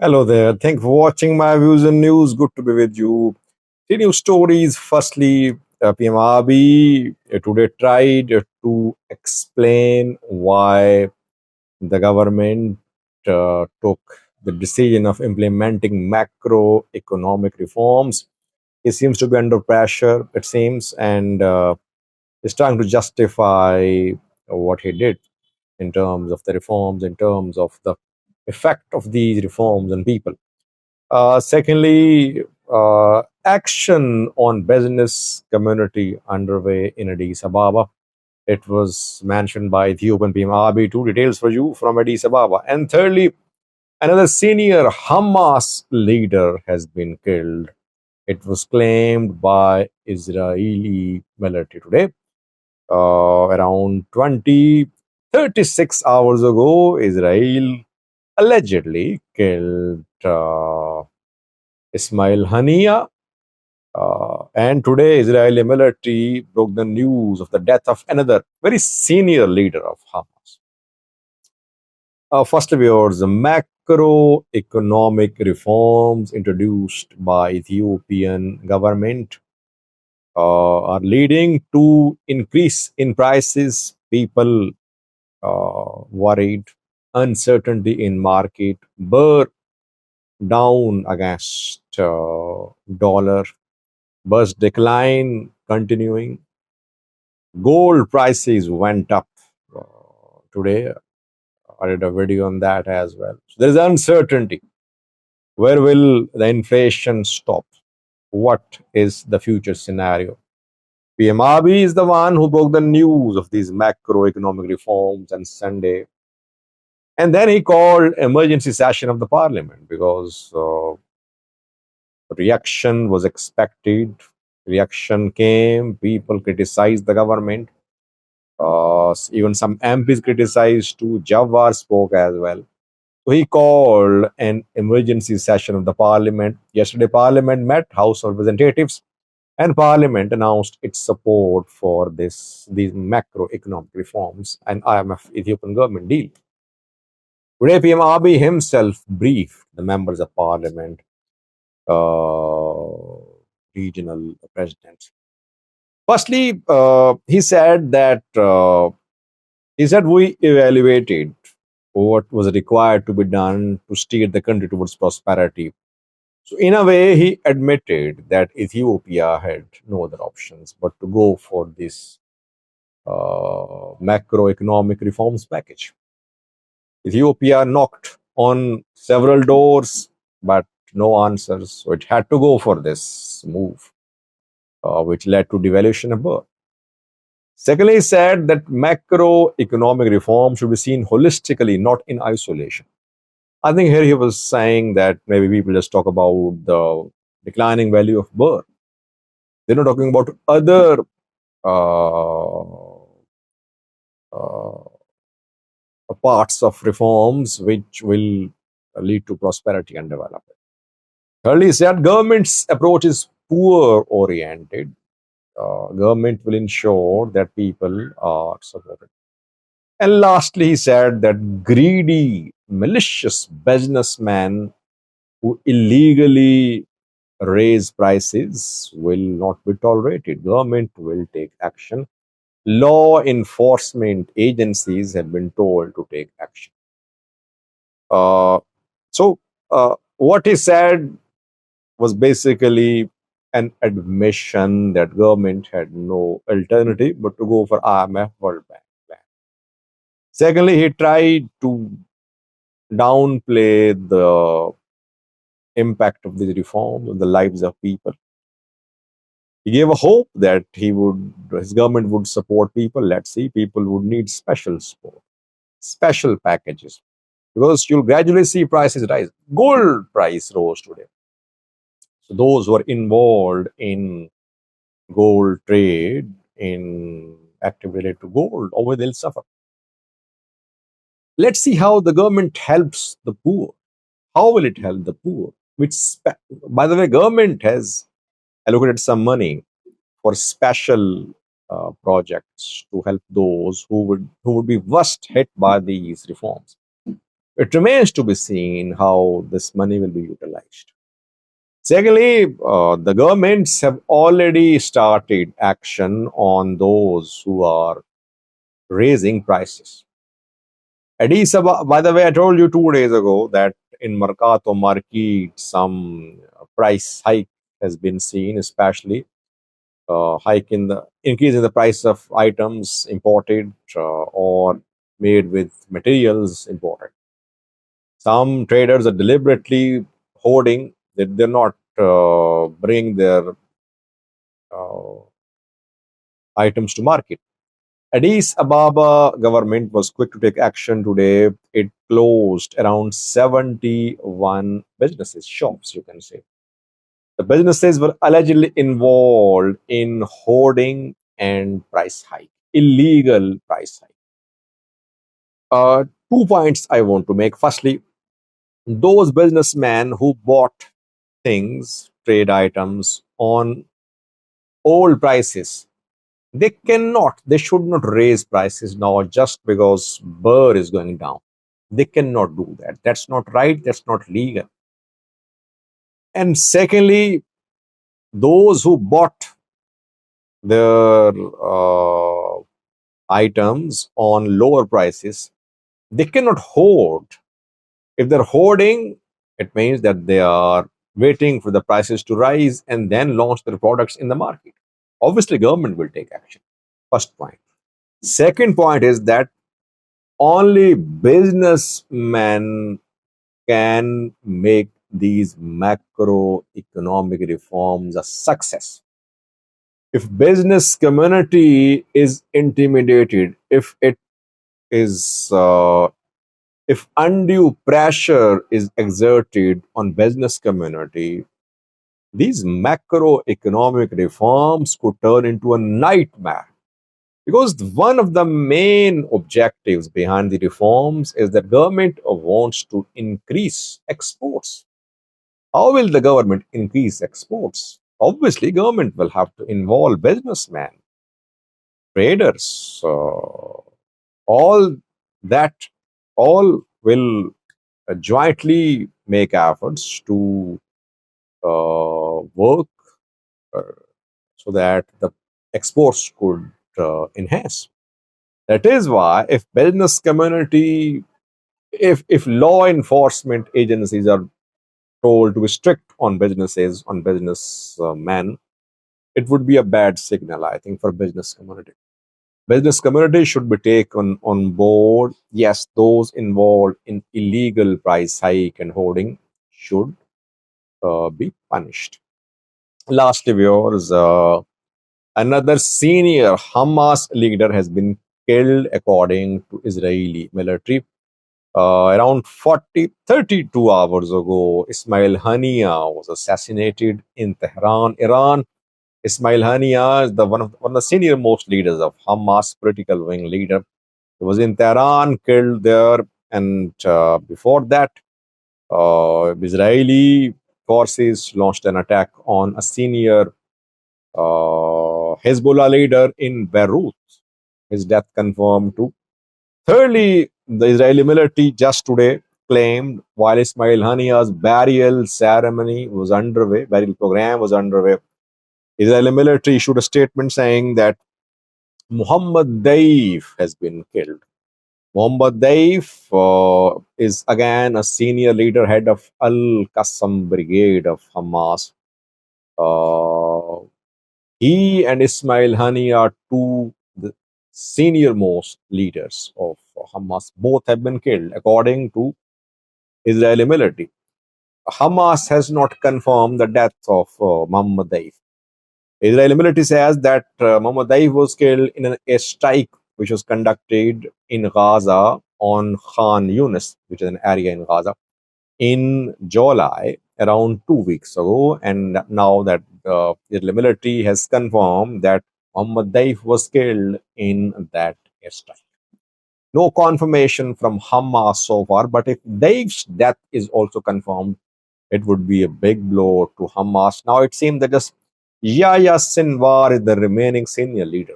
Hello there. Thank you for watching my views and news. Good to be with you. The news stories. Firstly, PM Abiy today tried to explain why the government took the decision of implementing macroeconomic reforms. He seems to be under pressure, it seems, and is trying to justify what he did in terms of the reforms, in terms of the effect of these reforms on people. Secondly, action on business community underway in Addis Ababa. It was mentioned by Ethiopian PM Abiy. Two details for you from Addis Ababa. And thirdly, another senior Hamas leader has been killed. It was claimed by Israeli military today. Around 36 hours ago, Israel allegedly killed Ismail Hania. And today, Israeli military broke the news of the death of another very senior leader of Hamas. First, viewers, the macroeconomic reforms introduced by Ethiopian government are leading to increase in prices. People worried, uncertainty in market, birr down against dollar, burst decline continuing. Gold prices went up today. I did a video on that as well. So there is uncertainty. Where will the inflation stop? What is the future scenario? PM Abiy is the one who broke the news of these macroeconomic reforms on Sunday. And then he called emergency session of the parliament because reaction was expected. Reaction came. People criticized the government. Even some MPs criticized too. Jawar spoke as well. So he called an emergency session of the parliament. Yesterday, parliament met, House of Representatives, and parliament announced its support for these macroeconomic reforms and IMF Ethiopian government deal. Today, PM Abiy himself briefed the members of parliament, regional presidents. Firstly, he said that we evaluated what was required to be done to steer the country towards prosperity. So, in a way, he admitted that Ethiopia had no other options but to go for this macroeconomic reforms package. Ethiopia knocked on several doors, but no answers. So, it had to go for this move, which led to devaluation of birth. Secondly, he said that macroeconomic reform should be seen holistically, not in isolation. I think here he was saying that maybe people just talk about the declining value of birth. They're not talking about other uh, uh, parts of reforms which will lead to prosperity and development. Thirdly, he said government's approach is poor oriented. Government will ensure that people are supported. And lastly, he said that greedy, malicious businessmen who illegally raise prices will not be tolerated. Government will take action. Law enforcement agencies have been told to take action. Uh, so, what he said was basically an admission that government had no alternative but to go for IMF World Bank plan. Secondly, he tried to downplay the impact of these reforms on the lives of people. He gave a hope that his government would support people. Let's see, people would need special support, special packages, because you'll gradually see prices rise. Gold price rose today. So those who are involved in gold trade, in active related to gold, over they'll suffer. Let's see how the government helps the poor. How will it help the poor? By the way, government has allocated some money for special projects to help those who would be worst hit by these reforms. It remains to be seen how this money will be utilized. Secondly, the governments have already started action on those who are raising prices. Addis Ababa, by the way, I told you 2 days ago that in Mercato Market, some price hike has been seen, especially hike in the increase in the price of items imported or made with materials imported. Some traders are deliberately hoarding; they're not bringing their uh, items to market. Addis Ababa government was quick to take action today. It closed around 71 businesses, shops, you can say. The businesses were allegedly involved in hoarding and price hike, illegal price hike. 2 points I want to make. Firstly, those businessmen who bought things, trade items on old prices, they should not raise prices now just because burr is going down. They cannot do that. That's not right. That's not legal. And secondly, those who bought their items on lower prices, they cannot hoard. If they're hoarding, it means that they are waiting for the prices to rise and then launch their products in the market. Obviously, government will take action. First point. Second point is that only businessmen can make these macroeconomic reforms a success. If business community is intimidated, is if undue pressure is exerted on business community, these macroeconomic reforms could turn into a nightmare. Because one of the main objectives behind the reforms is that government wants to increase exports. How will the government increase exports? Obviously, government will have to involve businessmen, traders, all that, all will jointly make efforts to work uh, so that the exports could enhance. That is why if business community, if law enforcement agencies are told to be strict on businesses, on business men, it would be a bad signal, I think, for business community. Business community should be taken on board. Yes, those involved in illegal price hike and hoarding should be punished. Lastly, viewers, another senior Hamas leader has been killed according to Israeli military. Around 32 hours ago, Ismail Haniya was assassinated in Tehran, Iran. Ismail Haniya is one of the senior most leaders of Hamas, political wing leader. He was in Tehran, killed there, and before that, Israeli forces launched an attack on a senior Hezbollah leader in Beirut. His death confirmed too. Thirdly, the Israeli military just today claimed while Ismail Haniya's burial ceremony was underway, burial program was underway, Israeli military issued a statement saying that Muhammad Daif has been killed. Muhammad Daif is again a senior leader, head of Al Qassam Brigade of Hamas. Uh, he and Ismail Hani are two the senior most leaders of Hamas. Both have been killed, according to Israeli military. Hamas has not confirmed the death of Muhammad Daif. Israeli military says that Muhammad Daif was killed in a strike which was conducted in Gaza on Khan Yunis, which is an area in Gaza, in July, around 2 weeks ago. And now that the military has confirmed that Muhammad Daif was killed in that airstrike. No confirmation from Hamas so far, but if Daif's death is also confirmed, it would be a big blow to Hamas. Now it seems that just Yahya Sinwar is the remaining senior leader.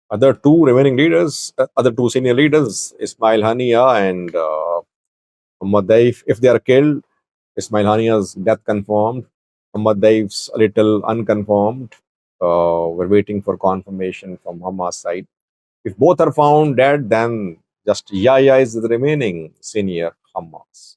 Other two remaining leaders, other two senior leaders, Ismail Hania and Muhammad Daif, if they are killed, Ismail Hania's death confirmed. Muhammad Daif's a little unconfirmed. We're waiting for confirmation from Hamas side. If both are found dead, then just Yahya is the remaining senior Hamas.